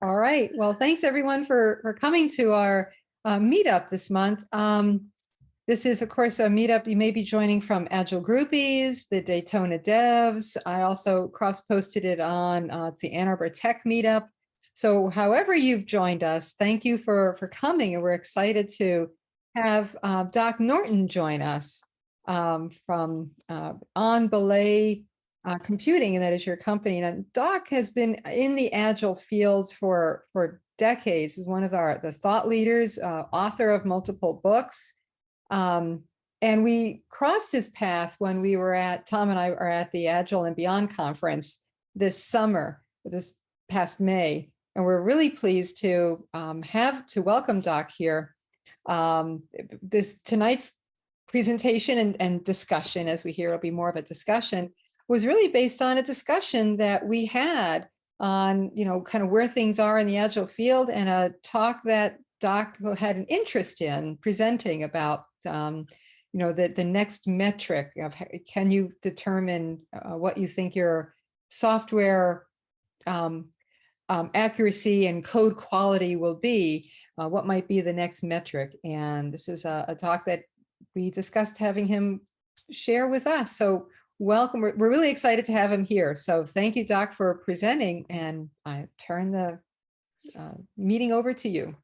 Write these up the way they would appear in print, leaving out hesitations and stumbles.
All right. Well, thanks everyone for coming to our meetup this month. This is, of course, a meetup you may be joining from Agile Groupies, the Daytona Devs. I also cross-posted it on it's the Ann Arbor Tech Meetup. So however you've joined us, thank you for coming. And we're excited to have Doc Norton join us from On Belay Computing, and that is your company. And Doc has been in the Agile field for decades. He's one of the thought leaders, author of multiple books. And we crossed his path when we were Tom and I are at the Agile and Beyond conference this summer, this past May. And we're really pleased to welcome Doc here. Tonight's presentation and discussion, as we hear, it'll be more of a discussion, was really based on a discussion that we had on, kind of where things are in the Agile field, and a talk that Doc had an interest in presenting about, the next metric of can you determine what you think your software accuracy and code quality will be, what might be the next metric. And this is a talk that we discussed having him share with us. So welcome. We're really excited to have him here. So thank you, Doc, for presenting, and I turn the meeting over to you.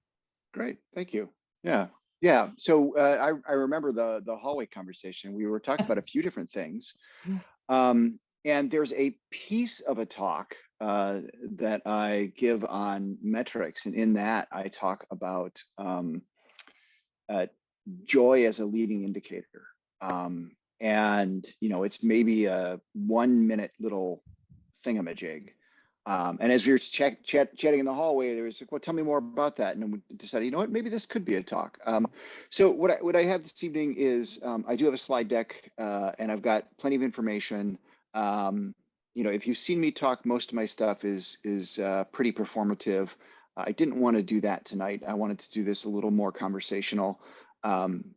Great, thank you. Yeah. So I remember the hallway conversation. We were talking about a few different things, and there's a piece of a talk that I give on metrics, and in that I talk about joy as a leading indicator. And it's maybe a 1 minute little thingamajig. And as we were chatting in the hallway, there was like, well, tell me more about that. And then we decided, you know what, maybe this could be a talk. So what I have this evening is I do have a slide deck, and I've got plenty of information. If you've seen me talk, most of my stuff is pretty performative. I didn't want to do that tonight. I wanted to do this a little more conversational.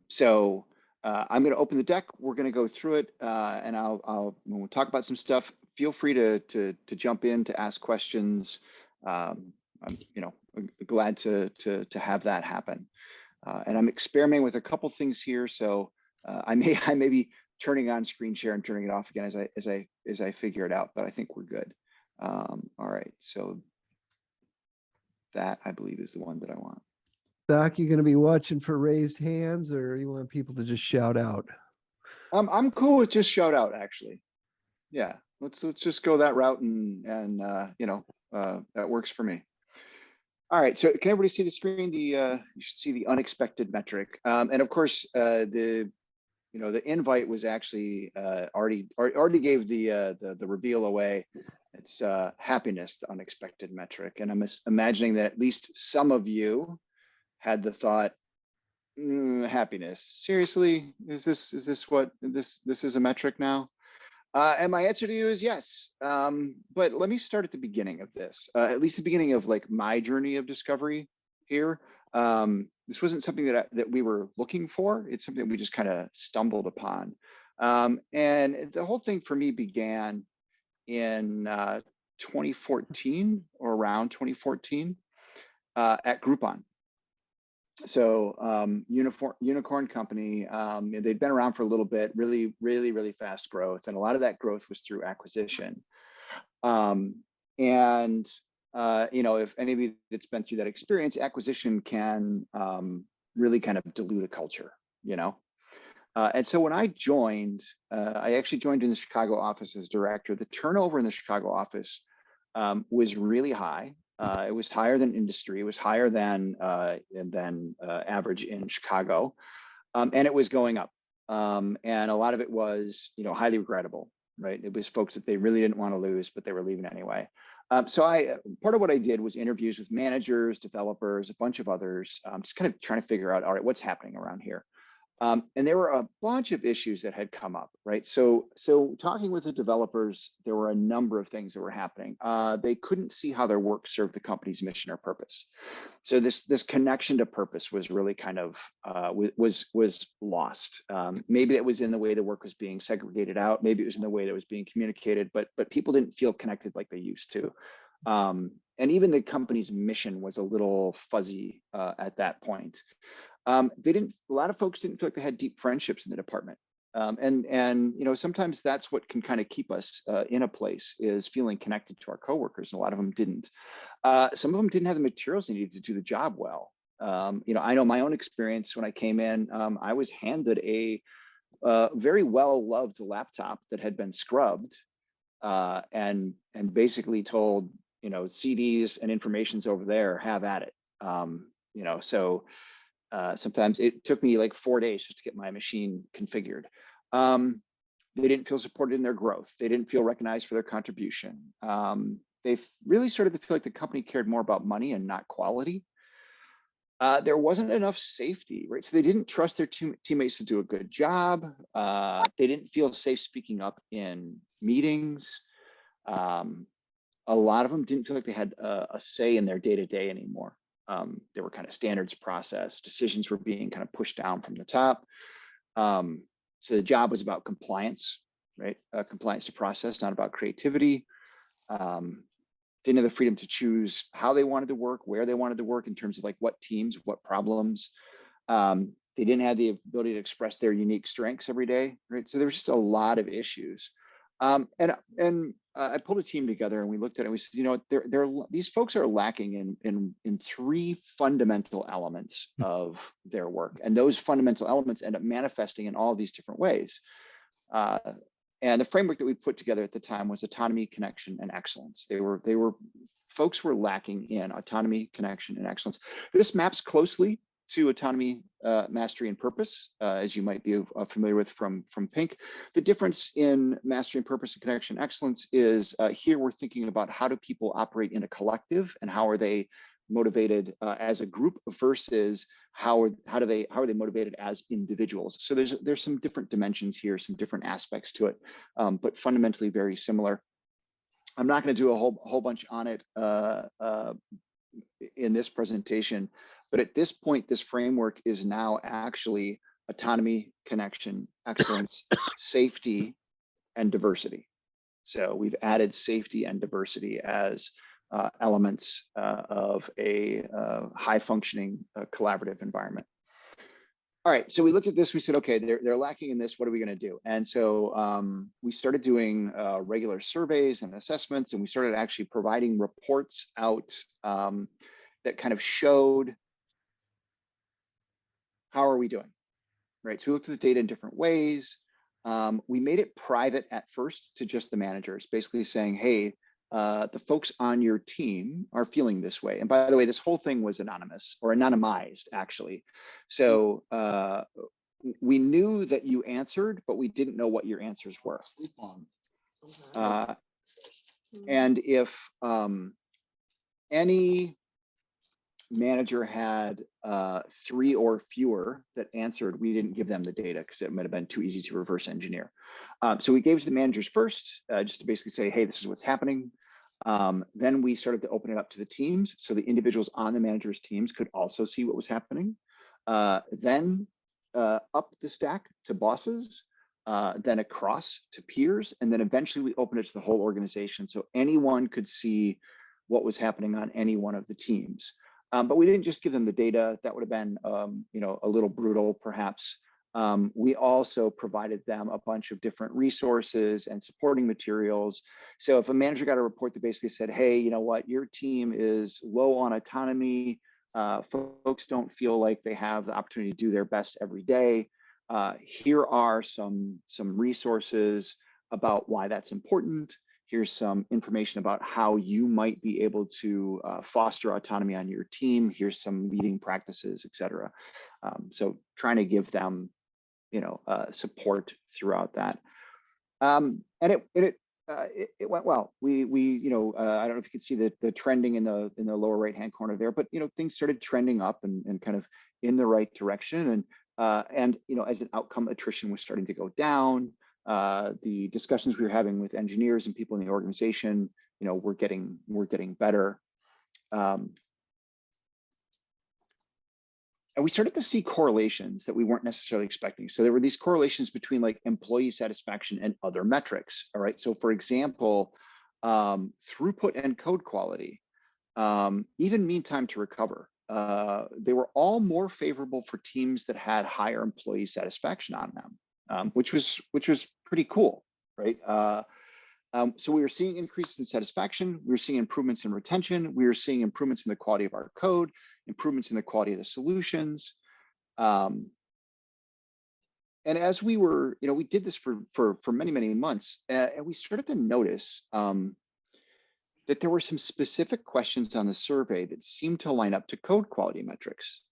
So I'm going to open the deck. We're going to go through it, and when we'll talk about some stuff, feel free to jump in, to ask questions. I'm glad to have that happen. And I'm experimenting with a couple things here, so I may be turning on screen share and turning it off again as I figure it out. But I think we're good. All right, so that I believe is the one that I want. Doc, you going to be watching for raised hands, or you want people to just shout out? I'm cool with just shout out, actually. Yeah, let's just go that route, and that works for me. All right, so can everybody see the screen? You should see the unexpected metric, and of course the invite was actually already gave the reveal away. It's happiness, the unexpected metric, and I'm imagining that at least some of you had the thought, happiness, seriously, is this what this is a metric now? And my answer to you is yes. But let me start at the beginning of this, at least the beginning of like my journey of discovery here. This wasn't something that we were looking for. It's something we just kind of stumbled upon. And the whole thing for me began in 2014 or around 2014 at Groupon. So unicorn company, they'd been around for a little bit, really fast growth. And a lot of that growth was through acquisition. If any of you that's been through that experience, acquisition can really kind of dilute a culture, And so when I joined, I actually joined in the Chicago office as director. The turnover in the Chicago office was really high. It was higher than industry. It was higher than average in Chicago, and it was going up. And a lot of it was, highly regrettable, right? It was folks that they really didn't want to lose, but they were leaving anyway. So part of what I did was interviews with managers, developers, a bunch of others, just kind of trying to figure out, all right, what's happening around here. And there were a bunch of issues that had come up, right? So talking with the developers, there were a number of things that were happening. They couldn't see how their work served the company's mission or purpose. So this connection to purpose was really kind of was lost. Maybe it was in the way the work was being segregated out. Maybe it was in the way that it was being communicated. But people didn't feel connected like they used to. And even the company's mission was a little fuzzy at that point. A lot of folks didn't feel like they had deep friendships in the department. And you know, sometimes that's what can kind of keep us in a place, is feeling connected to our coworkers. And a lot of them didn't. Some of them didn't have the materials they needed to do the job well. You know, I know my own experience when I came in, I was handed a very well-loved laptop that had been scrubbed and basically told, you know, CDs and information's over there, have at it. You know, so sometimes it took me like 4 days just to get my machine configured. They didn't feel supported in their growth. They didn't feel recognized for their contribution. They really started to feel like the company cared more about money and not quality. There wasn't enough safety, right? So they didn't trust their teammates to do a good job. They didn't feel safe speaking up in meetings. A lot of them didn't feel like they had a say in their day-to-day anymore. They were kind of standards process. Decisions were being kind of pushed down from the top. So the job was about compliance, right? Compliance to process, not about creativity. Didn't have the freedom to choose how they wanted to work, where they wanted to work in terms of like what teams, what problems. They didn't have the ability to express their unique strengths every day, right? So there was just a lot of issues. I pulled a team together and we looked at it and we said, you know, these folks are lacking in three fundamental elements of their work. And those fundamental elements end up manifesting in all of these different ways. And the framework that we put together at the time was autonomy, connection, and excellence. Folks were lacking in autonomy, connection, and excellence. This maps closely to autonomy, mastery, and purpose, as you might be familiar with from Pink. The difference in mastery and purpose and connection and excellence is here we're thinking about how do people operate in a collective and how are they motivated as a group versus how are they motivated as individuals. So there's some different dimensions here, some different aspects to it, but fundamentally very similar. I'm not going to do a whole bunch on it in this presentation, but at this point, this framework is now actually autonomy, connection, excellence, safety, and diversity. So we've added safety and diversity as elements of a high functioning collaborative environment. All right, so we looked at this, we said, okay, they're lacking in this, what are we gonna do? And so we started doing regular surveys and assessments, and we started actually providing reports out that kind of showed how are we doing, right? So we looked at the data in different ways. We made it private at first to just the managers, basically saying, hey, the folks on your team are feeling this way. And by the way, this whole thing was anonymous or anonymized, actually. So we knew that you answered, but we didn't know what your answers were. And if any manager had 3 or fewer that answered, we didn't give them the data because it might have been too easy to reverse engineer. So we gave it to the managers first, just to basically say, hey, this is what's happening. Then we started to open it up to the teams. So the individuals on the managers' teams could also see what was happening. Then up the stack to bosses, then across to peers. And then eventually we opened it to the whole organization. So anyone could see what was happening on any one of the teams. But we didn't just give them the data. That would have been, you know, a little brutal, perhaps. We also provided them a bunch of different resources and supporting materials. So if a manager got a report that basically said, hey, you know what, your team is low on autonomy, folks don't feel like they have the opportunity to do their best every day. Here are some resources about why that's important. Here's some information about how you might be able to foster autonomy on your team. Here's some leading practices, et cetera. So trying to give them, you know, support throughout that. And it went well. We you know, I don't know if you can see the trending in the lower right-hand corner there, but, you know, things started trending up and kind of in the right direction. And, you know, as an outcome, attrition was starting to go down. The discussions we were having with engineers and people in the organization, you know, we're getting better. And we started to see correlations that we weren't necessarily expecting. So there were these correlations between like employee satisfaction and other metrics. All right. So for example, throughput and code quality, even mean time to recover. They were all more favorable for teams that had higher employee satisfaction on them, which was pretty cool, right? So we were seeing increases in satisfaction. We were seeing improvements in retention. We were seeing improvements in the quality of our code, improvements in the quality of the solutions. And as we were, we did this for many, many months, and we started to notice that there were some specific questions on the survey that seemed to line up to code quality metrics.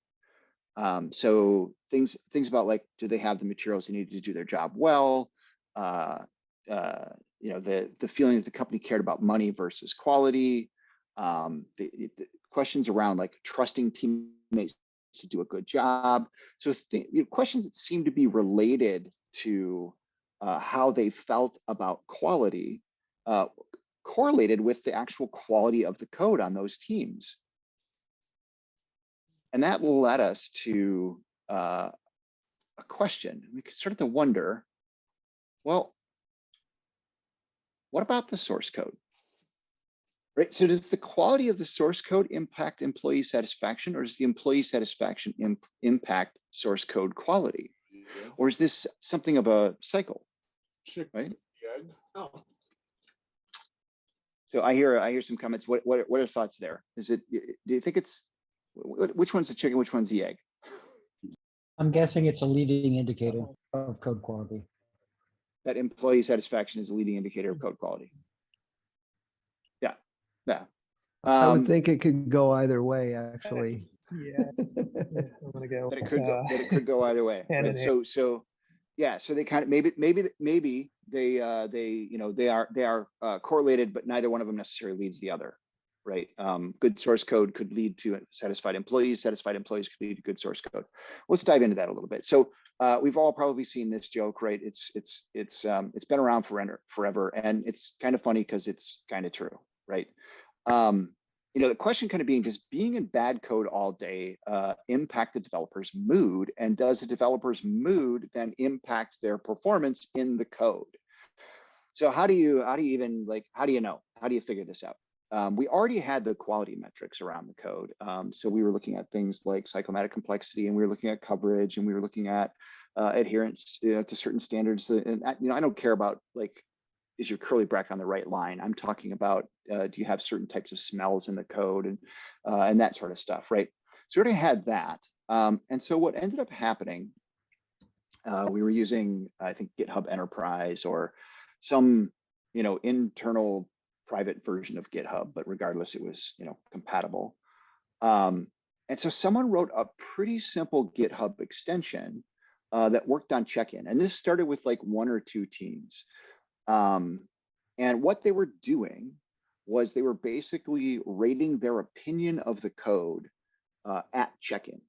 So things about like, do they have the materials they need to do their job well? The feeling that the company cared about money versus quality. The questions around like trusting teammates to do a good job. So questions that seem to be related to how they felt about quality correlated with the actual quality of the code on those teams. And that led us to a question. We started to wonder, well, what about the source code? Right, so does the quality of the source code impact employee satisfaction, or does the employee satisfaction impact source code quality? Or is this something of a cycle, right? Oh. So I hear some comments. What are thoughts there? Is it, do you think it's, which one's the chicken, which one's the egg? I'm guessing it's a leading indicator of code quality. That employee satisfaction is a leading indicator of code quality. Yeah. I would think it could go either way, actually. Yeah, I'm gonna go. That it could go either way. Right? So they kind of maybe they are correlated, but neither one of them necessarily leads the other, right? Good source code could lead to satisfied employees could lead to good source code. Let's dive into that a little bit. So we've all probably seen this joke, right? It's been around forever, and it's kind of funny because it's kind of true, right? The question kind of being, does being in bad code all day impact the developer's mood? And does the developer's mood then impact their performance in the code? So how do you know? How do you figure this out? We already had the quality metrics around the code. So we were looking at things like cyclomatic complexity, and we were looking at coverage, and we were looking at adherence to certain standards. And I don't care about like, is your curly bracket on the right line? I'm talking about, do you have certain types of smells in the code and that sort of stuff, right? So we already had that. And so what ended up happening, we were using, I think, GitHub Enterprise or some, internal private version of GitHub, but regardless, it was, compatible. And so someone wrote a pretty simple GitHub extension that worked on check-in. And this started with like 1 or 2 teams. And what they were doing was they were basically rating their opinion of the code at check-in.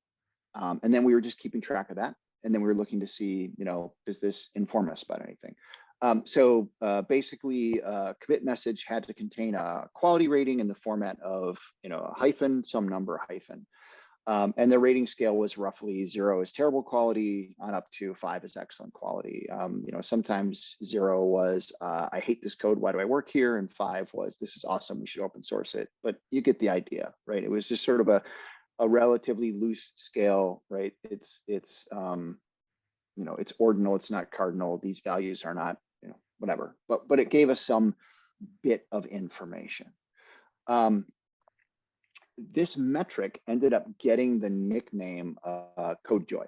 And then we were just keeping track of that. And then we were looking to see, does this inform us about anything? So basically, commit message had to contain a quality rating in the format of, a hyphen, some number hyphen. And the rating scale was roughly 0 is terrible quality on up to 5 is excellent quality. Sometimes 0 was, I hate this code, why do I work here? And 5 was, this is awesome, we should open source it. But you get the idea, right? It was just sort of a relatively loose scale, right? It's ordinal, it's not cardinal. These values are not, whatever, but it gave us some bit of information. This metric ended up getting the nickname Code Joy.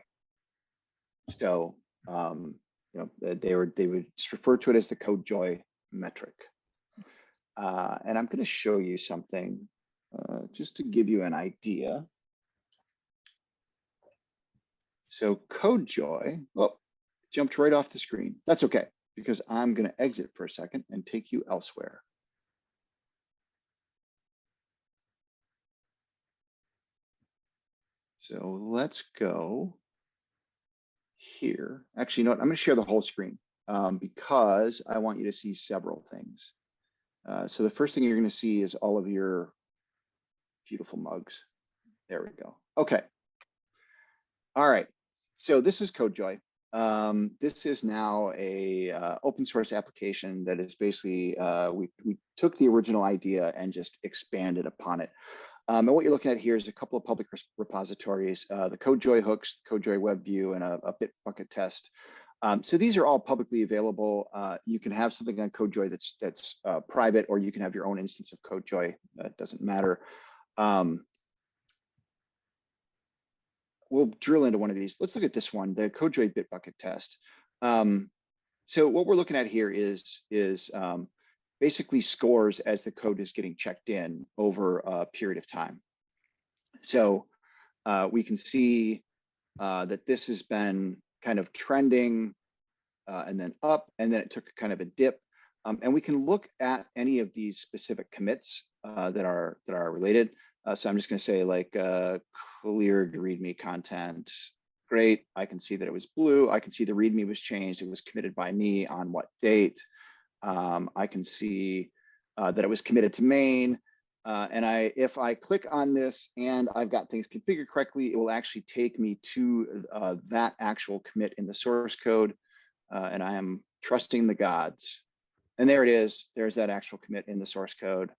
So they would just refer to it as the Code Joy metric. And I'm going to show you something just to give you an idea. So Code Joy, jumped right off the screen. That's okay, because I'm going to exit for a second and take you elsewhere. So let's go here. Actually, you know what? I'm going to share the whole screen because I want you to see several things. So the first thing you're going to see is all of your beautiful mugs. There we go. Okay. All right. So this is CodeJoy. This is now a open source application that is basically, we took the original idea and just expanded upon it. And what you're looking at here is a couple of public repositories, the CodeJoy hooks, the CodeJoy web view, and a Bitbucket test. So these are all publicly available. You can have something on CodeJoy that's private, or you can have your own instance of CodeJoy. That doesn't matter. We'll drill into one of these. Let's look at this one, the CodeJoy Bitbucket test. So what we're looking at here is basically scores as the code is getting checked in over a period of time. So we can see that this has been kind of trending and then up, and then it took kind of a dip. And we can look at any of these specific commits that are related. So I'm just going to say like cleared README content. Great. I can see that it was blue. I can see the README was changed. It was committed by me on what date. I can see that it was committed to main. And if I click on this and I've got things configured correctly, it will actually take me to that actual commit in the source code. And I am trusting the gods. And there it is. There's that actual commit in the source code.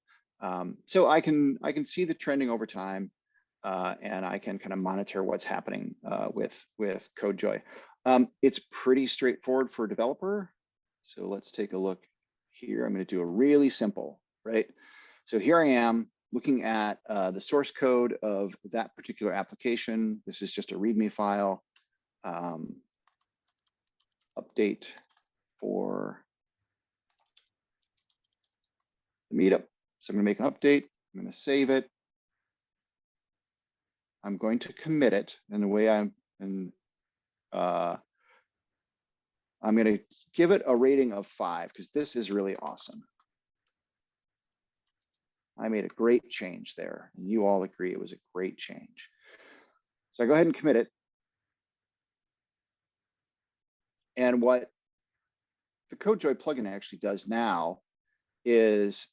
So I can see the trending over time, and I can kind of monitor what's happening with CodeJoy. It's pretty straightforward for a developer. So let's take a look here. I'm going to do a really simple, right? So here I am looking at the source code of that particular application. This is just a README file. Update for the meetup. So I'm going to make an update. I'm going to save it. I'm going to commit it. And the way I'm going to give it a rating of 5 because this is really awesome. I made a great change there, and you all agree it was a great change. So I go ahead and commit it. And what the CodeJoy plugin actually does now is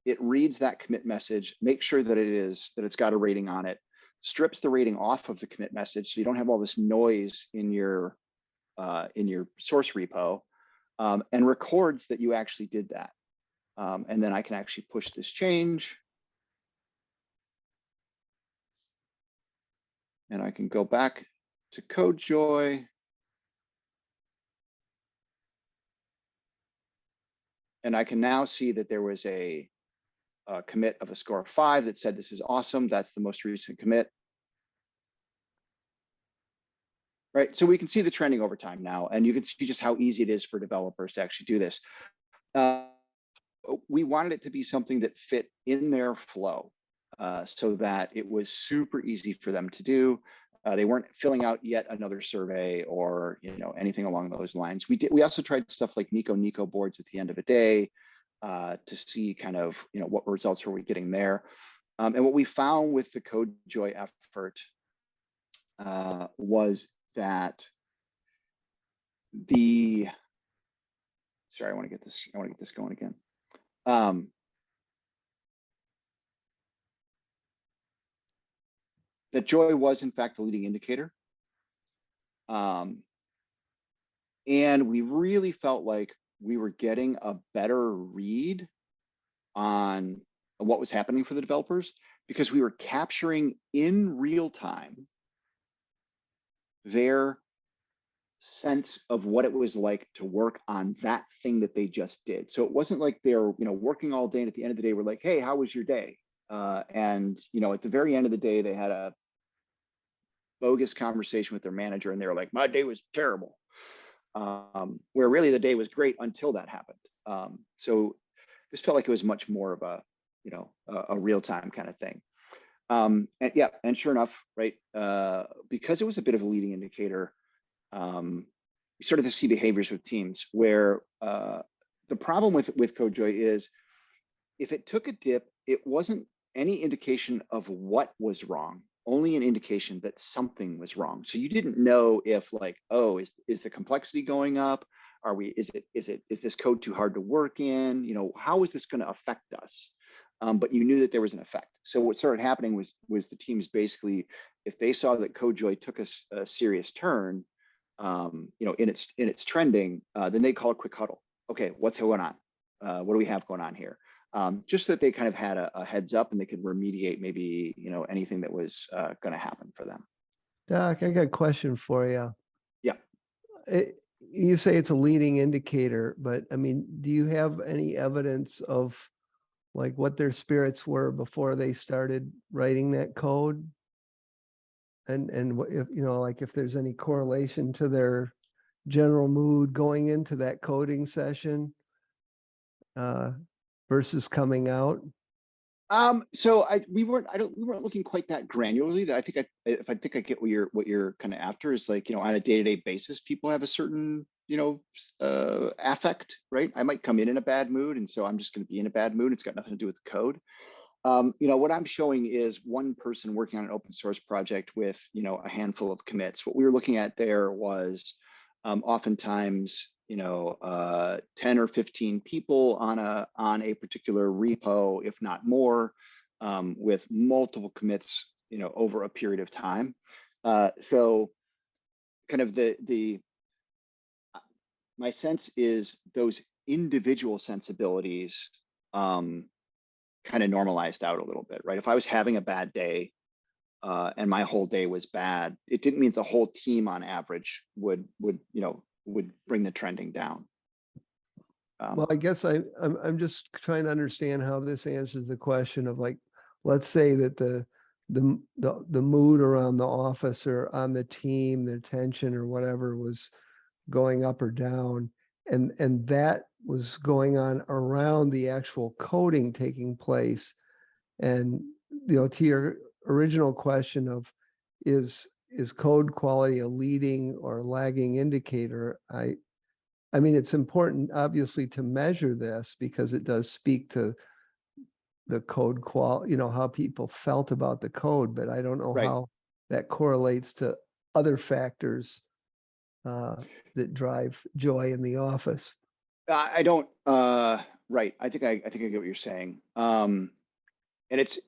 it reads that commit message, makes sure that it's got a rating on it, strips the rating off of the commit message, so you don't have all this noise in your source repo, and records that you actually did that. And then I can actually push this change. And I can go back to CodeJoy. And I can now see that there was a commit of a score of 5 that said this is awesome. That's the most recent commit. Right, so we can see the trending over time now, and you can see just how easy it is for developers to actually do this. We wanted it to be something that fit in their flow so that it was super easy for them to do. They weren't filling out yet another survey or anything along those lines. We also tried stuff like Nico boards at the end of the day to see kind of what results were we getting there. And what we found with the CodeJoy effort was that sorry, I want to get this going again. That joy was in fact a leading indicator. And we really felt like we were getting a better read on what was happening for the developers because we were capturing in real time their sense of what it was like to work on that thing that they just did. So it wasn't like they're working all day and at the end of the day we're like, hey, how was your day? And at the very end of the day they had a bogus conversation with their manager and they were like, my day was terrible. Where really the day was great until that happened. So this felt like it was much more of a real-time kind of thing. And sure enough, right, because it was a bit of a leading indicator, we started to see behaviors with teams where the problem with CodeJoy is if it took a dip, it wasn't any indication of what was wrong, only an indication that something was wrong. So you didn't know if like, oh, is the complexity going up? Is this code too hard to work in? How is this going to affect us? But you knew that there was an effect. So what started happening was the teams basically, if they saw that CodeJoy took a serious turn, in its trending, then they call a quick huddle. Okay, what's going on? What do we have going on here? Just so that they kind of had a heads up and they could remediate maybe, anything that was going to happen for them. Doc, I got a question for you. Yeah. You say it's a leading indicator, but I mean, do you have any evidence of like what their spirits were before they started writing that code? And what if, like if there's any correlation to their general mood going into that coding session versus coming out? So we weren't looking quite that granularly. That I think I get what you're kind of after is like, on a day-to-day basis, people have a certain, affect, right? I might come in a bad mood, and so I'm just going to be in a bad mood. It's got nothing to do with the code. What I'm showing is one person working on an open source project with, a handful of commits. What we were looking at there was oftentimes, 10 or 15 people on a particular repo, if not more, with multiple commits, over a period of time. So kind of my sense is those individual sensibilities kind of normalized out a little bit, right? If I was having a bad day and my whole day was bad, it didn't mean the whole team on average would bring the trending down. Well, I guess I'm just trying to understand how this answers the question of like, let's say that the mood around the office or on the team, the tension or whatever was going up or down, and that was going on around the actual coding taking place. And to your original question of is code quality a leading or lagging indicator, I mean, it's important, obviously, to measure this because it does speak to the code quality, how people felt about the code, but I don't know Right. how that correlates to other factors that drive joy in the office. I don't. Right. I think I get what you're saying. And it's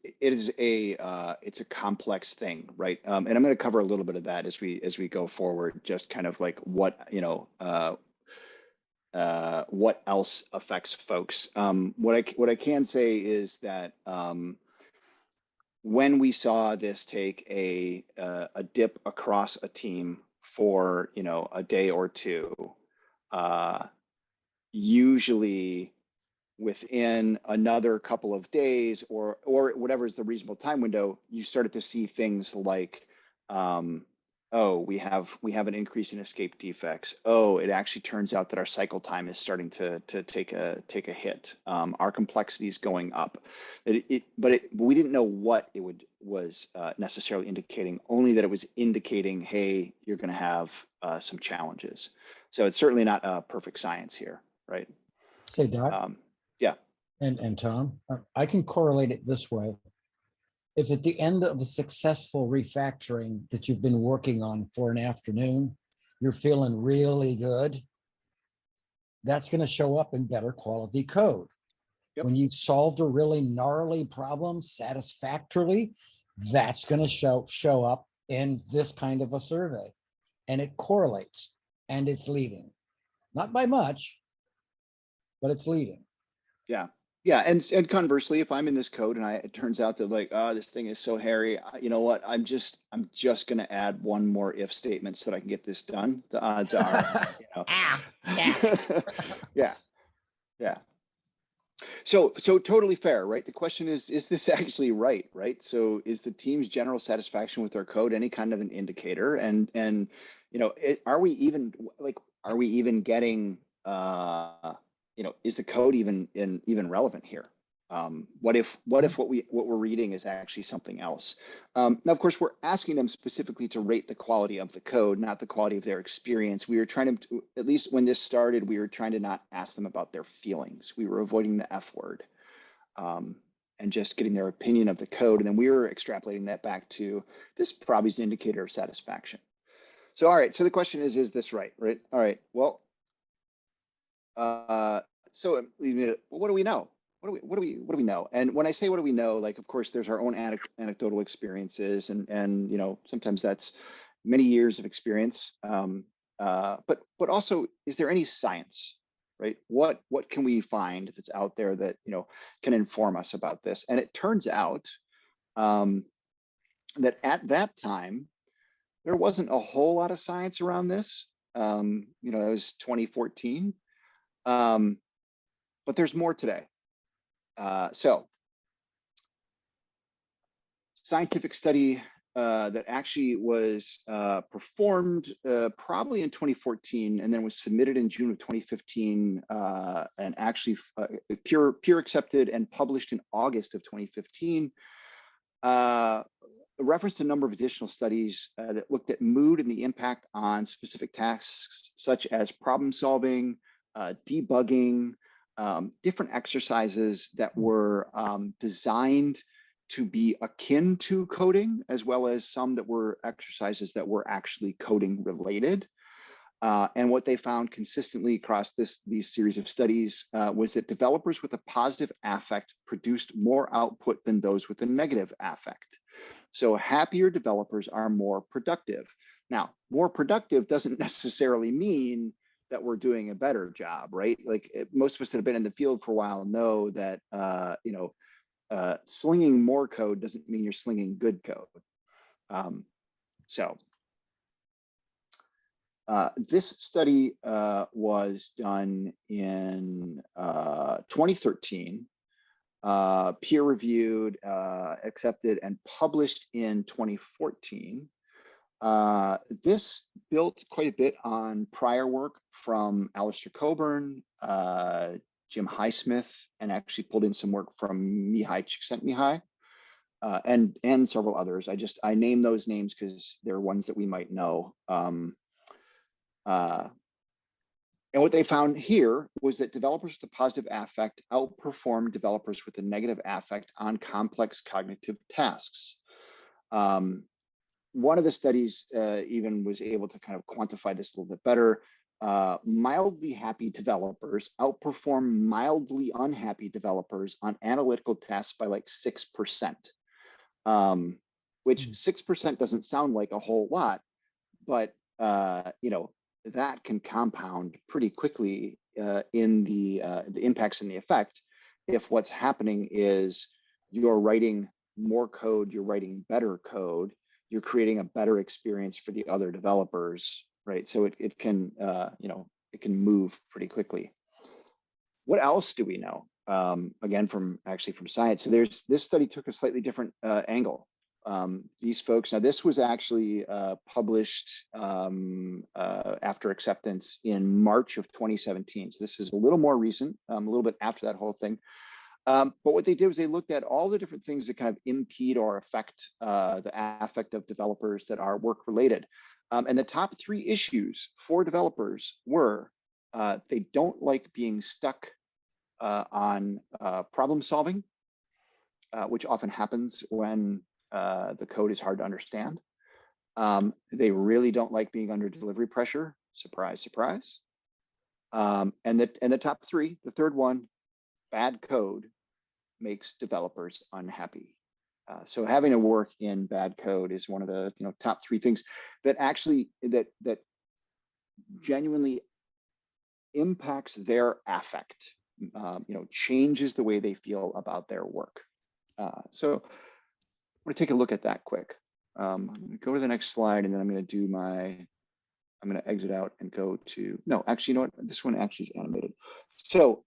a complex thing, right? And I'm going to cover a little bit of that as we go forward. Just kind of like what else affects folks. What I can say is that when we saw this take a dip across a team for a day or two, usually within another couple of days or whatever is the reasonable time window, you started to see things like oh, we have an increase in escape defects. Oh, it actually turns out that our cycle time is starting to take a hit. Our complexity is going up. But we didn't know what it was necessarily indicating. Only that it was indicating, hey, you're going to have some challenges. So it's certainly not a perfect science here, right? Say, Doc. Yeah. And Tom, I can correlate it this way. If at the end of a successful refactoring that you've been working on for an afternoon, you're feeling really good, that's going to show up in better quality code. Yep. When you've solved a really gnarly problem satisfactorily, that's going to show up in this kind of a survey. And it correlates and it's leading. Not by much, but it's leading. Yeah. Yeah, and conversely, if I'm in this code and it turns out that like, oh, this thing is so hairy, you know what? I'm just going to add one more if statement so that I can get this done. The odds are, yeah. So totally fair, right? The question is this actually right? So is the team's general satisfaction with their code any kind of an indicator? And are we even getting is the code even relevant here? What if what we're reading is actually something else? Now, of course, we're asking them specifically to rate the quality of the code, not the quality of their experience. We were trying to, at least when this started, we were trying to not ask them about their feelings. We were avoiding the F word and just getting their opinion of the code. And then we were extrapolating that back to this probably is an indicator of satisfaction. So, all right. So the question is this right? All right. Well, so what do we know? What do we know? And when I say what do we know, like, of course, there's our own anecdotal experiences, and sometimes that's many years of experience. but also, is there any science, right? What can we find that's out there that, you know, can inform us about this? And it turns out that at that time, there wasn't a whole lot of science around this. You know, it was 2014, but there's more today. So scientific study that actually was performed probably in 2014 and then was submitted in June of 2015 and actually peer accepted and published in August of 2015. Referenced a number of additional studies that looked at mood and the impact on specific tasks such as problem solving, debugging, different exercises that were designed to be akin to coding, as well as some that were exercises that were actually coding related. And what they found consistently across these series of studies was that developers with a positive affect produced more output than those with a negative affect. So happier developers are more productive. Now, more productive doesn't necessarily mean that we're doing a better job, right? Like most of us that have been in the field for a while know that, you know, slinging more code doesn't mean you're slinging good code. This study was done in 2013, peer-reviewed, accepted, and published in 2014. This built quite a bit on prior work from Alistair Coburn, Jim Highsmith, and actually pulled in some work from Mihai Csikszentmihalyi, and several others. I name those names because they're ones that we might know. And what they found here was that developers with a positive affect outperformed developers with a negative affect on complex cognitive tasks. One of the studies even was able to kind of quantify this a little bit better. Mildly happy developers outperform mildly unhappy developers on analytical tasks by like 6%, which 6% doesn't sound like a whole lot, but you know, that can compound pretty quickly in the impacts and the effect. If what's happening is you're writing more code, you're writing better code, you're creating a better experience for the other developers, right? So it can, you know, it can move pretty quickly. What else do we know? Again, from science. So this study took a slightly different angle. These folks, now this was actually published after acceptance in March of 2017. So this is a little more recent, a little bit after that whole thing. But what they did was they looked at all the different things that kind of impede or affect the affect of developers that are work related. And the top 3 issues for developers were they don't like being stuck on problem solving, which often happens when the code is hard to understand. They really don't like being under delivery pressure. Surprise, surprise. And the top 3, the third one, bad code makes developers unhappy. So having to work in bad code is one of the top 3 things that actually that genuinely impacts their affect. Changes the way they feel about their work. So I'm going to take a look at that quick. I'm going to go to the next slide, and then I'm going to exit out and go to, no, actually, you know what? This one actually is animated. So,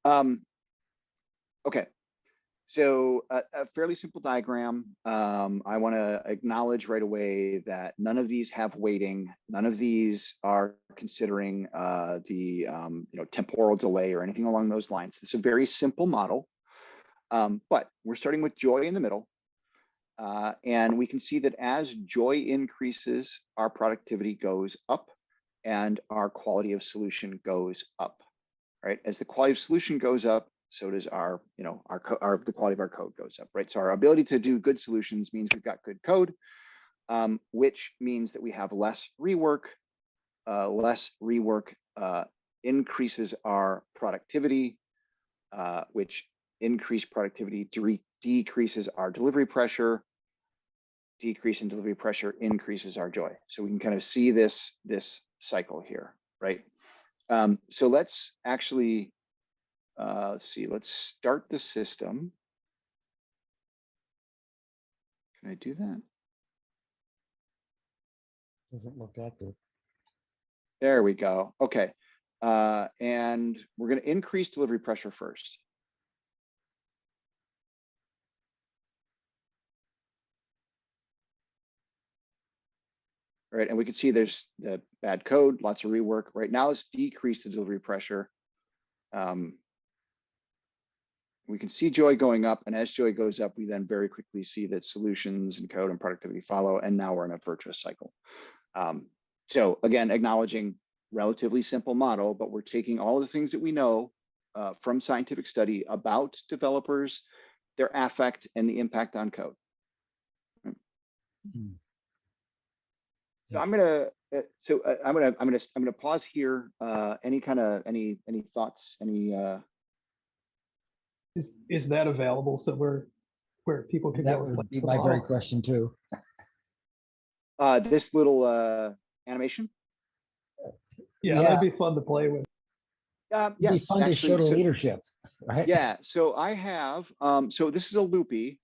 okay. So a fairly simple diagram. I want to acknowledge right away that none of these have weighting. None of these are considering the temporal delay or anything along those lines. It's a very simple model, but we're starting with joy in the middle. And we can see that as joy increases, our productivity goes up and our quality of solution goes up, right? As the quality of solution goes up, so does the quality of our code goes up, right? So our ability to do good solutions means we've got good code, which means that we have less rework. Less rework increases our productivity, which increased productivity decreases our delivery pressure. Decrease in delivery pressure increases our joy. So we can kind of see this cycle here. right? So let's actually, let's see, let's start the system. Can I do that? Doesn't look active. There we go. Okay. And we're going to increase delivery pressure first. All right, and we can see there's the bad code, lots of rework. Right now, let's decrease the delivery pressure. We can see joy going up, and as joy goes up, we then very quickly see that solutions and code and productivity follow, and now we're in a virtuous cycle. So again, acknowledging relatively simple model, but we're taking all the things that we know from scientific study about developers, their affect, and the impact on code. So I'm gonna pause here. Any thoughts? Is that available so where people can That go and would be play my very tomorrow? question too. This little animation? Yeah, that'd be fun to play with. It'd be Yes, fun to show actually. the So, leadership, right? yeah, so I have, so this is a loopy,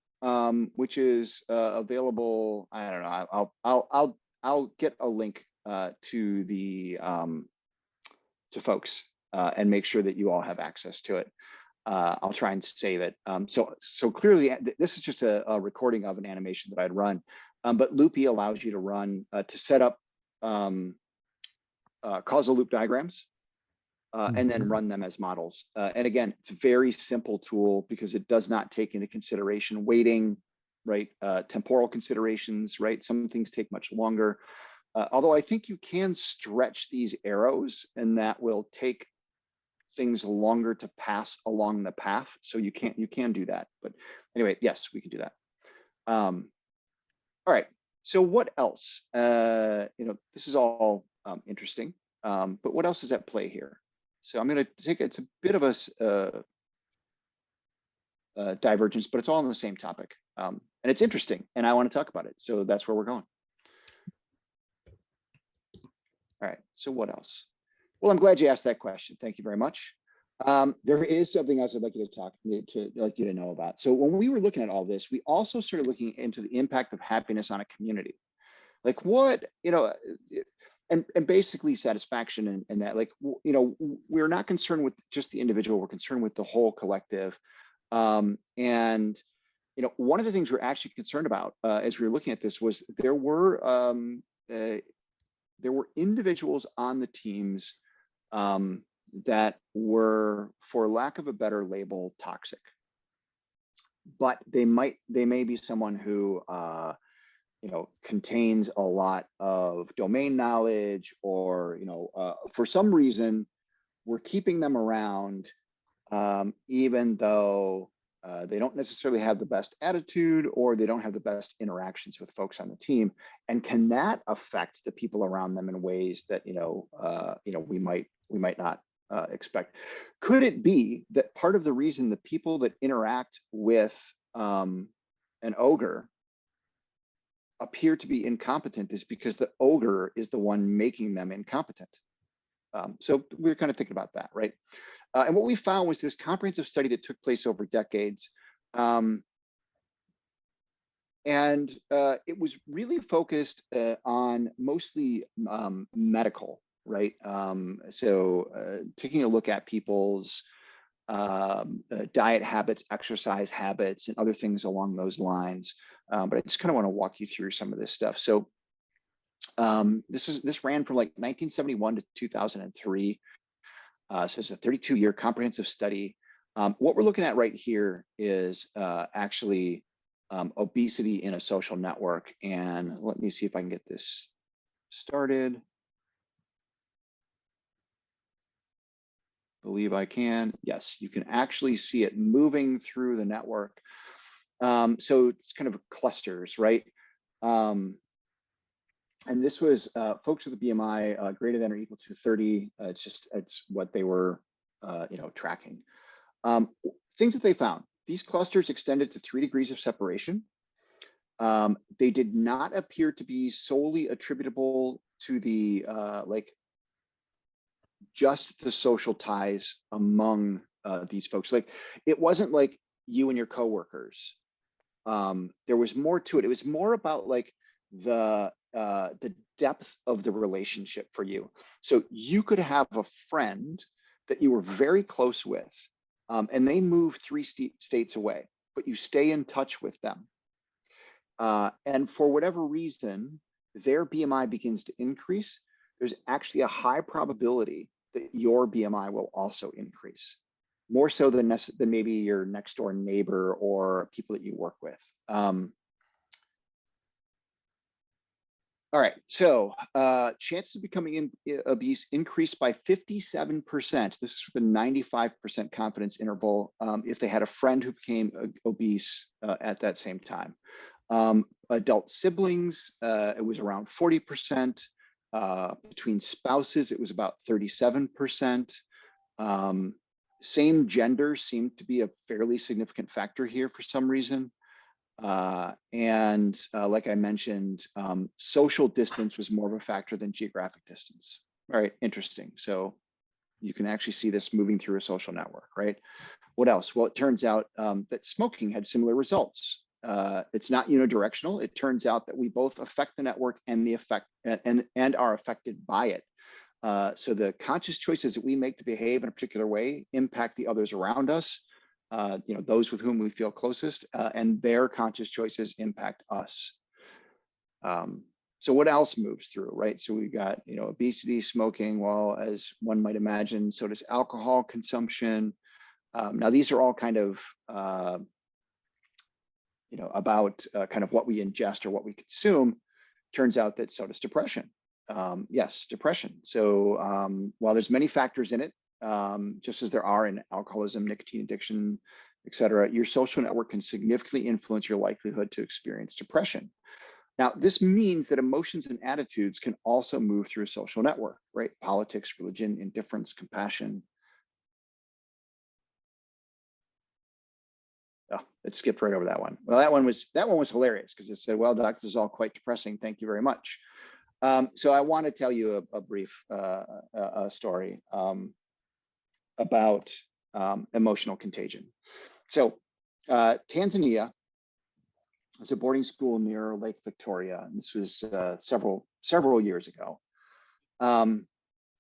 which is available. I don't know. I'll get a link to the to folks and make sure that you all have access to it. I'll try and save it. So clearly, this is just a recording of an animation that I'd run, but Loopy allows you to run to set up causal loop diagrams. And then run them as models. And again, it's a very simple tool because it does not take into consideration weighting, right? Temporal considerations, right? Some things take much longer. Although I think you can stretch these arrows and that will take things longer to pass along the path. So you can do that. But anyway, yes, we can do that. All right. So what else? This is all interesting. But what else is at play here? So I'm going to take, it's a bit of a divergence, but it's all on the same topic. And it's interesting and I want to talk about it. So that's where we're going. All right, so what else? Well, I'm glad you asked that question. Thank you very much. There is something else I'd like you to know about. So when we were looking at all this, we also started looking into the impact of happiness on a community. Like what, and basically satisfaction and that, like, we're not concerned with just the individual, we're concerned with the whole collective. And one of the things we're actually concerned about as we were looking at this was there were individuals on the teams that were, for lack of a better label, toxic. But they may be someone who contains a lot of domain knowledge, or for some reason we're keeping them around even though they don't necessarily have the best attitude or they don't have the best interactions with folks on the team. And can that affect the people around them in ways that we might not expect? Could it be that part of the reason the people that interact with an ogre appear to be incompetent is because the ogre is the one making them incompetent? So we're kind of thinking about that, right? And what we found was this comprehensive study that took place over decades. And it was really focused on mostly medical, right? So taking a look at people's diet habits, exercise habits, and other things along those lines. But I just kind of want to walk you through some of this stuff. So this ran from like 1971 to 2003. So it's a 32-year comprehensive study. What we're looking at right here is actually obesity in a social network. And let me see if I can get this started. Believe I can. Yes, you can actually see it moving through the network. So it's kind of clusters, right? And this was folks with a BMI greater than or equal to 30. It's what they were, tracking. Things that they found: these clusters extended to 3 degrees of separation. They did not appear to be solely attributable to the just the social ties among these folks. Like, it wasn't like you and your coworkers. There was more to it. It was more about like the depth of the relationship for you. So you could have a friend that you were very close with, and they move 3 states away, but you stay in touch with them. And for whatever reason, their BMI begins to increase. There's actually a high probability that your BMI will also increase, more so than maybe your next door neighbor or people that you work with. All right, so chances of becoming obese increased by 57%. This is for the 95% confidence interval if they had a friend who became obese at that same time. Adult siblings, it was around 40%. Between spouses, it was about 37%. Same gender seemed to be a fairly significant factor here for some reason. Like I mentioned, social distance was more of a factor than geographic distance. All right, interesting. So you can actually see this moving through a social network, right? What else? Well, it turns out that smoking had similar results. It's not unidirectional. It turns out that we both affect the network and are affected by it. So the conscious choices that we make to behave in a particular way impact the others around us, those with whom we feel closest, and their conscious choices impact us. So what else moves through, right? So we've got, obesity, smoking. Well, as one might imagine, so does alcohol consumption. Now, these are all kind of, about kind of what we ingest or what we consume. Turns out that so does depression. Yes, depression. So while there's many factors in it, just as there are in alcoholism, nicotine addiction, et cetera, your social network can significantly influence your likelihood to experience depression. Now, this means that emotions and attitudes can also move through a social network, right? Politics, religion, indifference, compassion. Oh, it skipped right over that one. Well, that one was hilarious because it said, well, Doc, this is all quite depressing. Thank you very much. So I want to tell you a brief story about emotional contagion. So Tanzania is a boarding school near Lake Victoria. And this was several years ago. A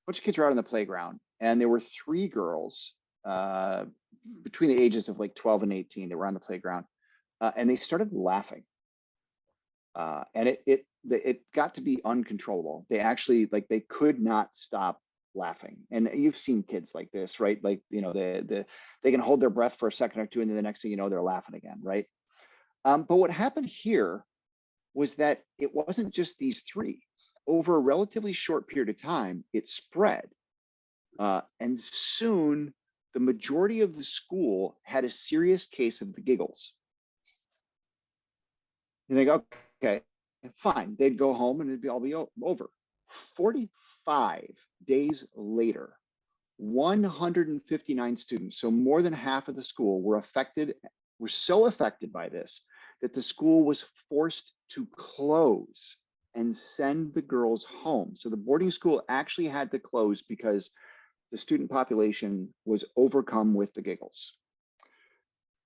bunch of kids were out on the playground, and there were 3 girls between the ages of like 12 and 18. They were on the playground, and they started laughing. And it got to be uncontrollable. They actually, like, they could not stop laughing. And you've seen kids like this, right? Like, they can hold their breath for a second or two, and then the next thing you know, they're laughing again, right? But what happened here was that it wasn't just these 3. Over a relatively short period of time, it spread. And soon, the majority of the school had a serious case of the giggles. And they go, okay, fine. They'd go home and it'd all be over. 45 days later, 159 students, so more than half of the school, were so affected by this that the school was forced to close and send the girls home. So the boarding school actually had to close because the student population was overcome with the giggles.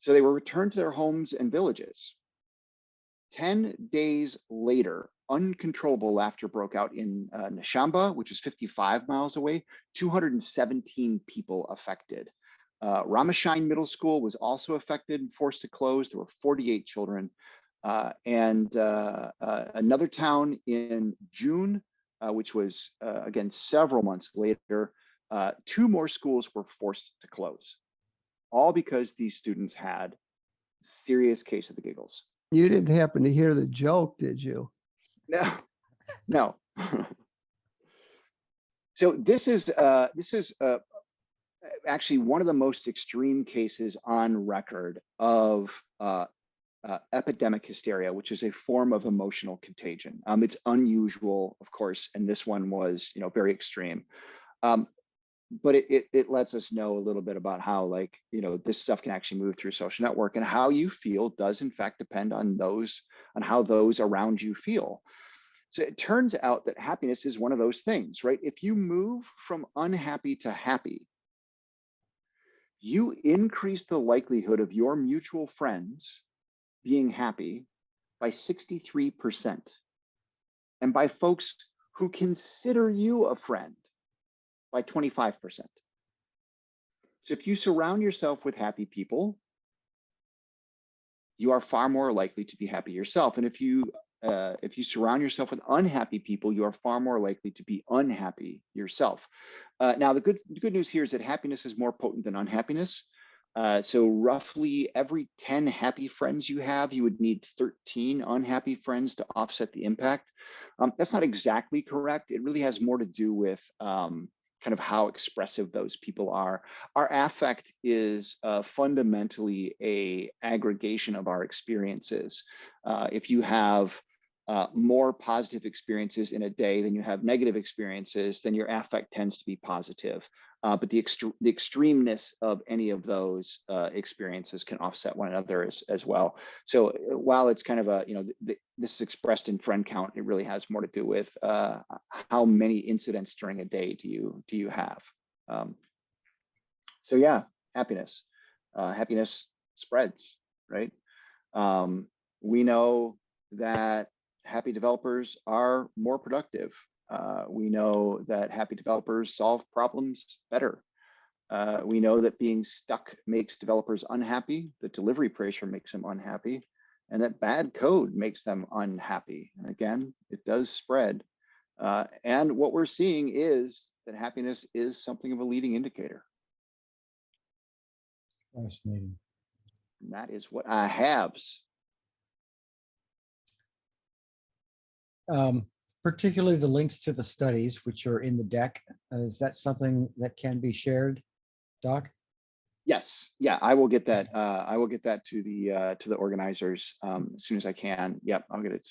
So they were returned to their homes and villages. 10 days later, uncontrollable laughter broke out in Nashamba, which is 55 miles away, 217 people affected. Ramashine Middle School was also affected and forced to close. There were 48 children. And another town in June, which was, again, several months later, 2 more schools were forced to close, all because these students had serious case of the giggles. You didn't happen to hear the joke, did you? No. So this is actually one of the most extreme cases on record of epidemic hysteria, which is a form of emotional contagion. It's unusual, of course, and this one was, very extreme. But it lets us know a little bit about how, like, this stuff can actually move through social network, and how you feel does in fact depend on how those around you feel. So it turns out that happiness is one of those things, right? If you move from unhappy to happy, you increase the likelihood of your mutual friends being happy by 63%. And by folks who consider you a friend by 25%. So if you surround yourself with happy people, you are far more likely to be happy yourself. And if you surround yourself with unhappy people, you are far more likely to be unhappy yourself. Now, the good news here is that happiness is more potent than unhappiness. So roughly every 10 happy friends you have, you would need 13 unhappy friends to offset the impact. That's not exactly correct. It really has more to do with kind of how expressive those people are. Our affect is fundamentally a aggregation of our experiences. If you have more positive experiences in a day than you have negative experiences, then your affect tends to be positive. But the extremeness of any of those experiences can offset one another as well. So while it's kind of a, this is expressed in friend count, it really has more to do with how many incidents during a day do you have. So yeah, happiness. Happiness spreads, right? We know that happy developers are more productive. We know that happy developers solve problems better. We know that being stuck makes developers unhappy, that delivery pressure makes them unhappy, and that bad code makes them unhappy. And again, it does spread. And what we're seeing is that happiness is something of a leading indicator. Fascinating. And that is what I have. Particularly the links to the studies, which are in the deck. Is that something that can be shared, Doc? Yes, yeah, I will get that. I will get that to the organizers as soon as I can. Yep, I'll get it.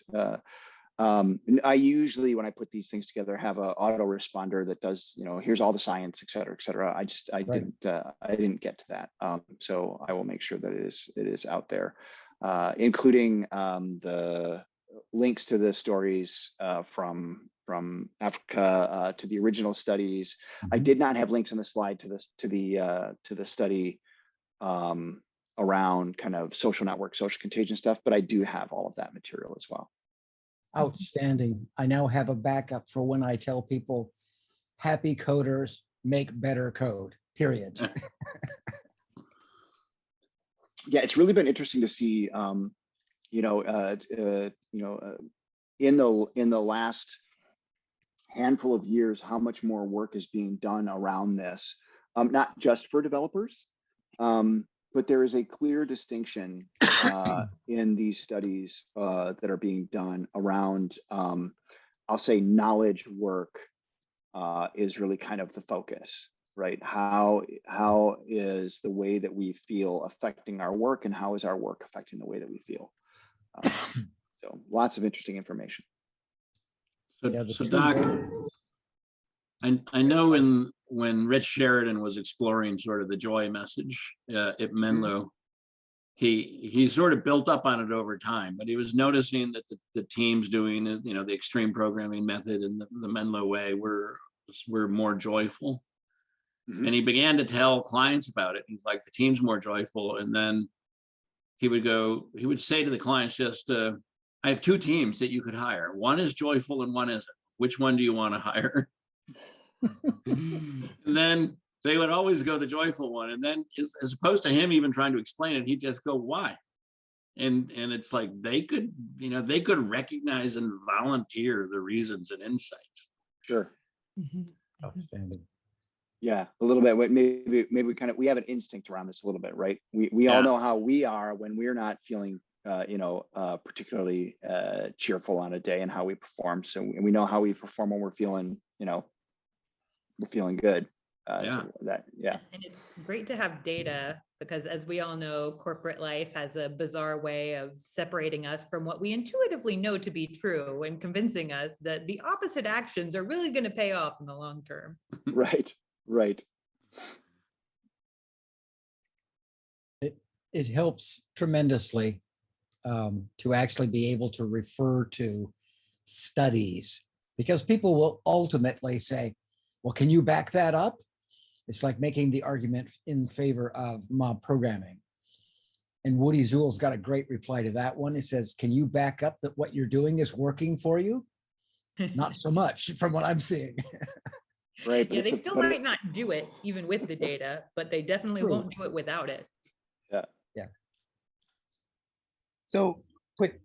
I usually, when I put these things together, have an autoresponder that does, here's all the science, et cetera, et cetera. I didn't get to that. So I will make sure that it is out there, including the links to the stories from Africa to the original studies. I did not have links on the slide to the study around kind of social network, social contagion stuff, but I do have all of that material as well. Outstanding. I now have a backup for when I tell people happy coders make better code, period. Yeah, it's really been interesting to see, in the last handful of years, how much more work is being done around this, not just for developers, but there is a clear distinction in these studies that are being done around, I'll say, knowledge work is really kind of the focus, right? How is the way that we feel affecting our work, and how is our work affecting the way that we feel? So lots of interesting information. So Doc, I know when Rich Sheridan was exploring sort of the joy message at Menlo, he sort of built up on it over time, but he was noticing that the teams doing the extreme programming method and the Menlo way were more joyful. And he began to tell clients about it. He's like, the team's more joyful. And then he would say to the clients, just, I have two teams that you could hire. One is joyful and one isn't. Which one do you want to hire? And then they would always go the joyful one. And then as opposed to him even trying to explain it, he'd just go, why? And it's like they could recognize and volunteer the reasons and insights. Sure. Outstanding. Yeah, a little bit. Maybe we have an instinct around this a little bit, right? We all know how we are when we're not feeling particularly cheerful on a day, and how we perform. So we know how we perform when we're feeling, we're feeling good. And it's great to have data, because as we all know, corporate life has a bizarre way of separating us from what we intuitively know to be true and convincing us that the opposite actions are really going to pay off in the long term. Right. It helps tremendously to actually be able to refer to studies, because people will ultimately say, well, can you back that up? It's like making the argument in favor of mob programming. And Woody Zuhl's got a great reply to that one. He says, can you back up that what you're doing is working for you? Not so much from what I'm seeing. Right. Yeah, they still might not do it even with the data, but they definitely True. won't do it without it. Yeah. So quick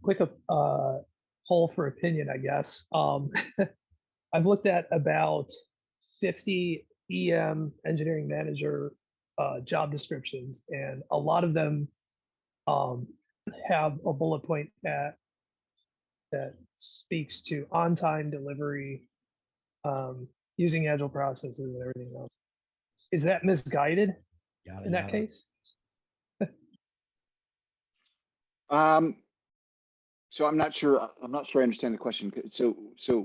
poll for opinion, I guess. I've looked at about 50 EM engineering manager job descriptions, and a lot of them have a bullet point that speaks to on-time delivery, using agile processes and everything else. Is that misguided in that case? So I'm not sure I understand the question. So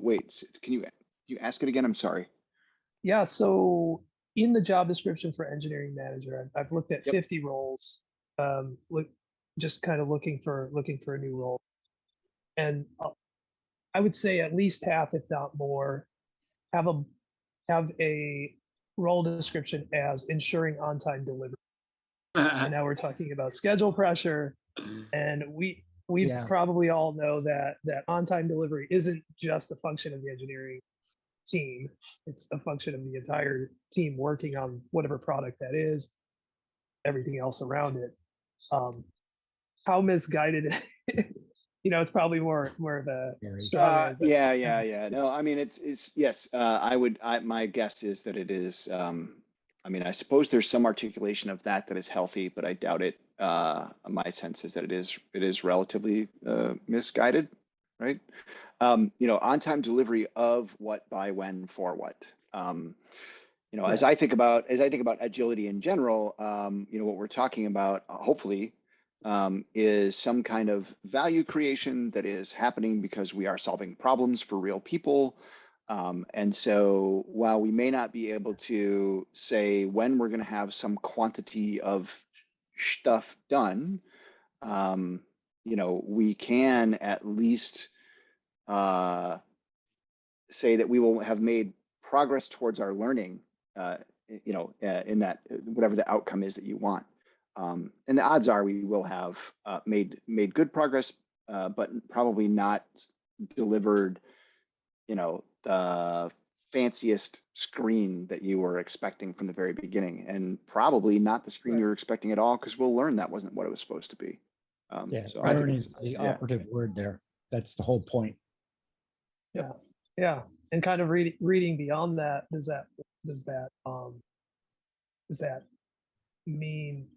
wait, can you ask it again? I'm sorry. Yeah, so in the job description for engineering manager, I've looked at 50 roles, just kind of looking for a new role. And I would say at least half, if not more, have a role description as ensuring on-time delivery. And now we're talking about schedule pressure, and we probably all know that on-time delivery isn't just a function of the engineering team. It's a function of the entire team working on whatever product that is, everything else around it. How misguided it's probably more of a strong yeah. No, I mean, it's yes. My guess is that it is. I mean, I suppose there's some articulation of that is healthy, but I doubt it. My sense is that it is relatively misguided, right? On-time delivery of what, by, when, for what. As I think about agility in general, what we're talking about, hopefully, is some kind of value creation that is happening because we are solving problems for real people. And so while we may not be able to say when we're going to have some quantity of stuff done, we can at least say that we will have made progress towards our learning, in that whatever the outcome is that you want. And the odds are we will have made good progress, but probably not delivered, the fanciest screen that you were expecting from the very beginning, and probably not the screen you were expecting at all, because we'll learn that wasn't what it was supposed to be. So I think is the operative word there. That's the whole point. Yeah. And kind of reading beyond that, does that mean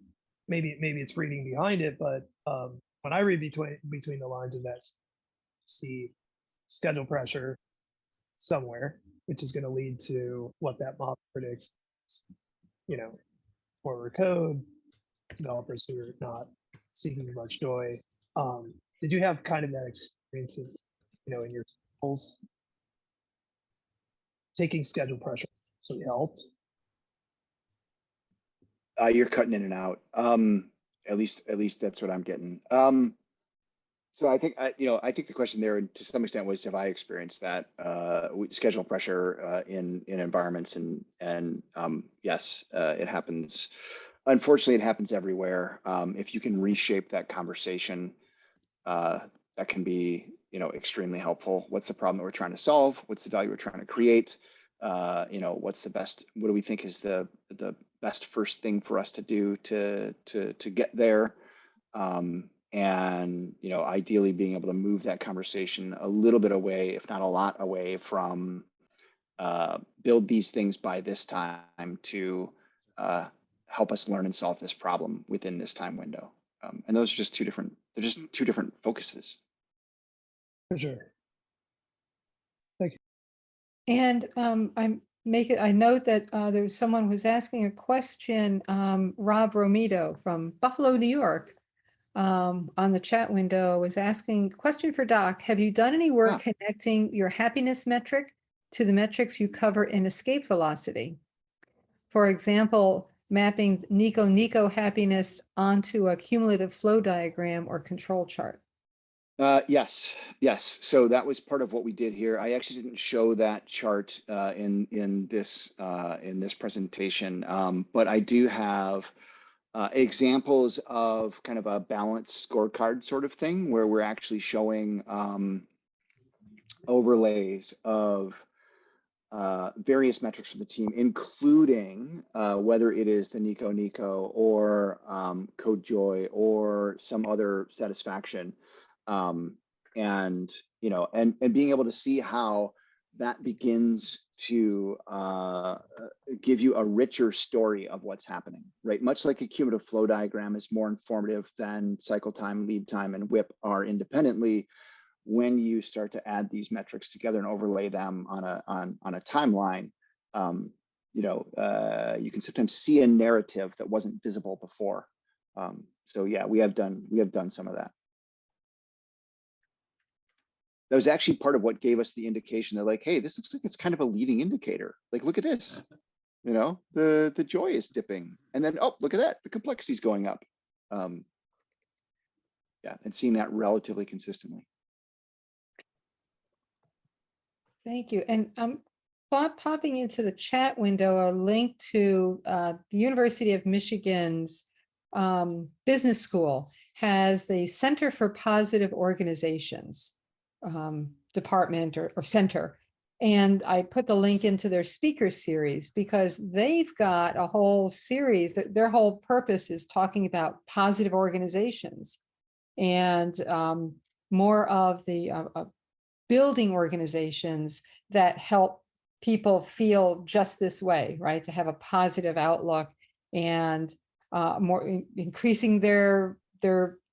maybe it's reading behind it, but when I read between the lines of that, see schedule pressure somewhere, which is going to lead to what that model predicts, forward code, developers who are not seeking much joy. Did you have kind of that experience of, in your roles, taking schedule pressure actually helped? You're cutting in and out. At least that's what I'm getting. So I think the question there, to some extent, was have I experienced that schedule pressure in environments, and yes, it happens. Unfortunately, it happens everywhere. If you can reshape that conversation, that can be extremely helpful. What's the problem that we're trying to solve? What's the value we're trying to create? What's the best? What do we think is the best first thing for us to do to get there? And ideally being able to move that conversation a little bit away, if not a lot away, from build these things by this time to help us learn and solve this problem within this time window. And those are just two different focuses. For sure. Thank you. And I note that there's someone who's asking a question, Rob Romito from Buffalo, New York, on the chat window, was asking, question for Doc, have you done any work connecting your happiness metric to the metrics you cover in escape velocity? For example, mapping Nico happiness onto a cumulative flow diagram or control chart. Yes, yes. So that was part of what we did here. I actually didn't show that chart in this presentation, but I do have examples of kind of a balanced scorecard sort of thing where we're actually showing overlays of various metrics for the team, including whether it is the Nico or Code Joy or some other satisfaction. And, you know, and being able to see how that begins to give you a richer story of what's happening, right? Much like a cumulative flow diagram is more informative than cycle time, lead time, and WIP are independently. When you start to add these metrics together and overlay them on a timeline, you know, you can sometimes see a narrative that wasn't visible before. So yeah, we have done some of that. That was actually part of what gave us the indication that, like, hey, this looks like it's kind of a leading indicator. Like, look at this, you know, the joy is dipping, and then, oh, look at that, the complexity is going up. Yeah, and seeing that relatively consistently. Thank you. And popping into the chat window a link to the University of Michigan's business school has the Center for Positive Organizations department or center. And I put the link into their speaker series because they've got a whole series that their whole purpose is talking about positive organizations and more of the building organizations that help people feel just this way, right? To have a positive outlook and more increasing their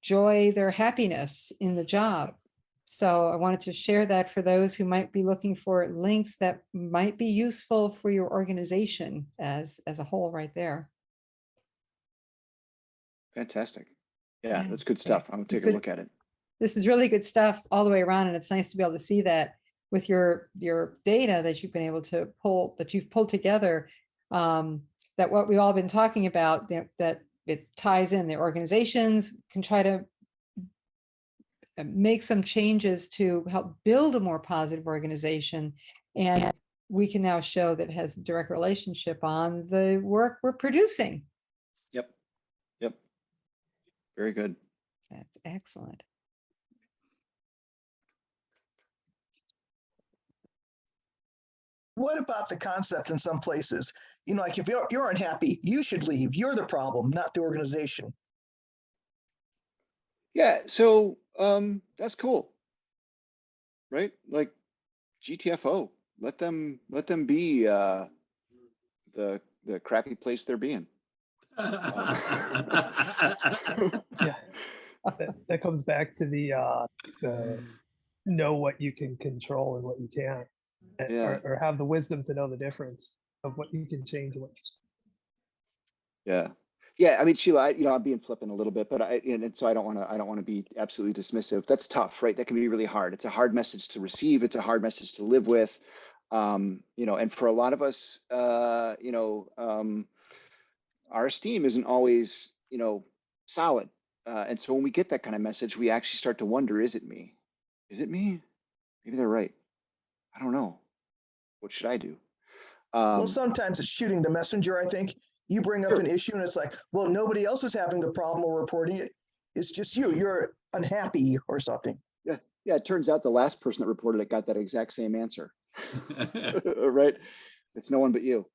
joy, their happiness in the job. So I wanted to share that for those who might be looking for links that might be useful for your organization as a whole right there. Fantastic. Yeah, that's good stuff. I'm gonna take a look at it. This is really good stuff all the way around, and it's nice to be able to see that with your data that you've been able to pull, that you've pulled together, that what we've all been talking about, that it ties in. The organizations can try to make some changes to help build a more positive organization, and we can now show that it has a direct relationship on the work we're producing. Yep. Very good. That's excellent. What about the concept in some places? You know, like if you're unhappy, you should leave. You're the problem, not the organization. Yeah, so that's cool, right? Like GTFO, let them be the crappy place they're being. Yeah, that comes back to the know what you can control and what you can't, Yeah. or have the wisdom to know the difference of what you can change and what yeah. I mean, Sheila, I'm being flippant a little bit, but so I don't want to be absolutely dismissive. That's tough, right? That can be really hard. It's a hard message to receive. It's a hard message to live with. You know, and for a lot of us, you know, our esteem isn't always, you know, solid. And so when we get that kind of message, we actually start to wonder, is it me? Is it me? Maybe they're right. I don't know. What should I do? Well, sometimes it's shooting the messenger, I think. You bring up an issue and it's like, well, nobody else is having the problem or reporting it. It's just you. You're unhappy or something. Yeah. It turns out the last person that reported it got that exact same answer. Right? It's no one but you.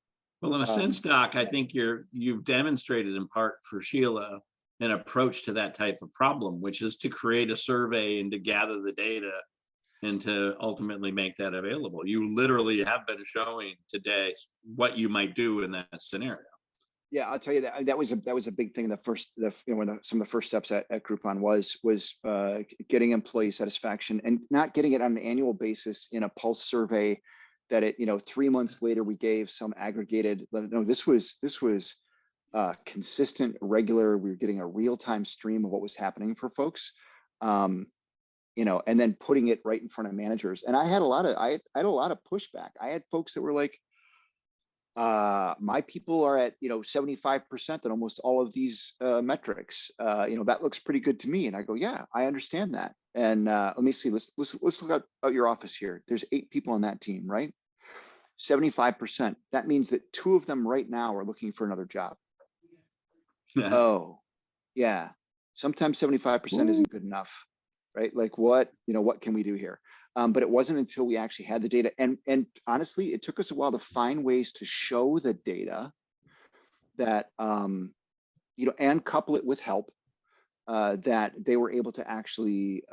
Well, in a sense, Doc, I think you've demonstrated in part for Sheila an approach to that type of problem, which is to create a survey and to gather the data and to ultimately make that available. You literally have been showing today what you might do in that scenario. Yeah, I'll tell you that was a big thing. Some of the first steps at Groupon was getting employee satisfaction and not getting it on an annual basis in a pulse survey that 3 months later we gave some aggregated. No, this was consistent, regular. We were getting a real-time stream of what was happening for folks, and then putting it right in front of managers. And I had a lot of pushback. I had folks that were like, my people are at, 75% on almost all of these metrics. That looks pretty good to me. And I go, yeah, I understand that. And let me see, let's look at your office here. There's 8 people on that team, right? 75%. That means that 2 of them right now are looking for another job. Oh, yeah. Sometimes 75% isn't good enough, right? Like what can we do here? But it wasn't until we actually had the data, and honestly, it took us a while to find ways to show the data that, and couple it with help, that they were able to actually,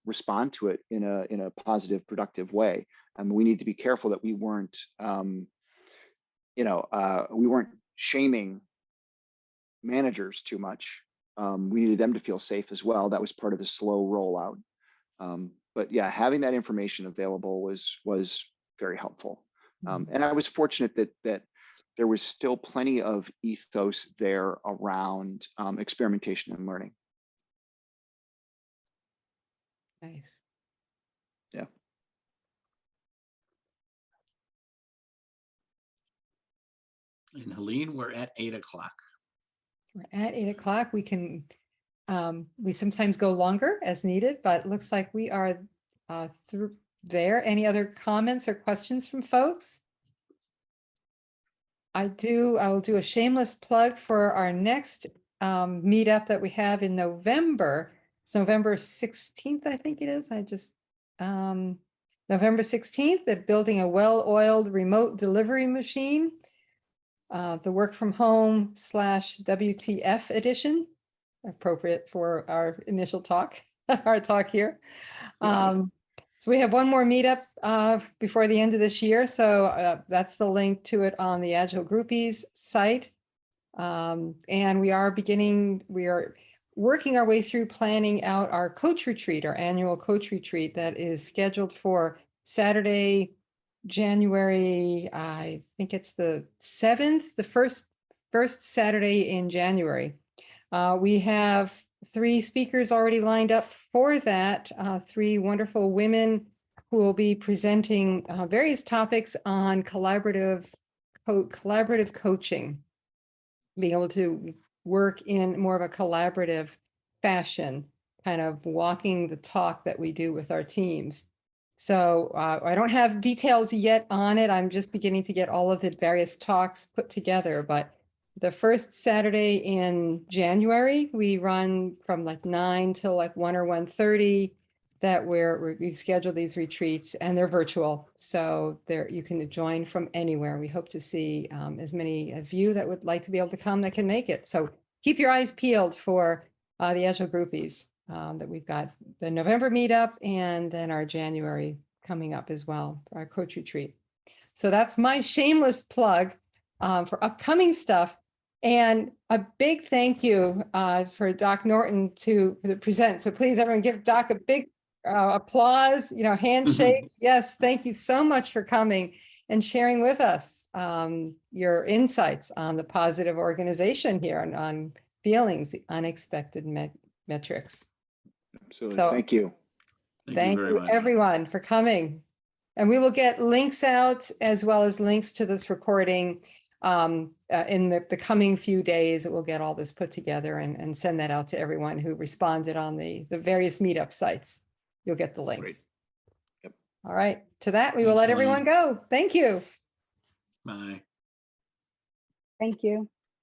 respond to it in a positive, productive way. We need to be careful that we weren't, we weren't shaming managers too much. We needed them to feel safe as well. That was part of the slow rollout. But yeah, having that information available was very helpful. And I was fortunate that there was still plenty of ethos there around experimentation and learning. Nice. Yeah. And Helene, we're at 8 o'clock. We're at 8 o'clock. We can, we sometimes go longer as needed, but it looks like we are through there. Any other comments or questions from folks? I will do a shameless plug for our next meetup that we have in November. It's November 16th, I think it is. November 16th, at building a well-oiled remote delivery machine. The work from home / WTF edition, appropriate for our initial talk, our talk here. So we have one more meetup before the end of this year. So that's the link to it on the Agile Groupies site. And we are working our way through planning out our coach retreat, our annual coach retreat that is scheduled for Saturday, January, I think it's the 7th, the first Saturday in January. We have 3 speakers already lined up for that, 3 wonderful women who will be presenting various topics on collaborative coaching, being able to work in more of a collaborative fashion, kind of walking the talk that we do with our teams. So I don't have details yet on it. I'm just beginning to get all of the various talks put together, but the first Saturday in January, we run from like 9 till like 1 or 1:30, that we've scheduled these retreats, and they're virtual. So you can join from anywhere. We hope to see as many of you that would like to be able to come that can make it. So keep your eyes peeled for the Agile Groupies, that we've got the November meetup and then our January coming up as well, our coach retreat. So that's my shameless plug for upcoming stuff. And a big thank you for Doc Norton to present. So please, everyone, give Doc a big applause, handshake. Yes, thank you so much for coming and sharing with us your insights on the positive organization here and on feelings, the unexpected metrics. Absolutely. So, thank you. Thank very you much. everyone for coming. And we will get links out as well as links to this recording in the coming few days. We'll get all this put together and send that out to everyone who responded on the various meetup sites. You'll get the links. Great. Yep. All right. To that, we will Thanks, let everyone Helene. go. Thank you. Bye. Thank you.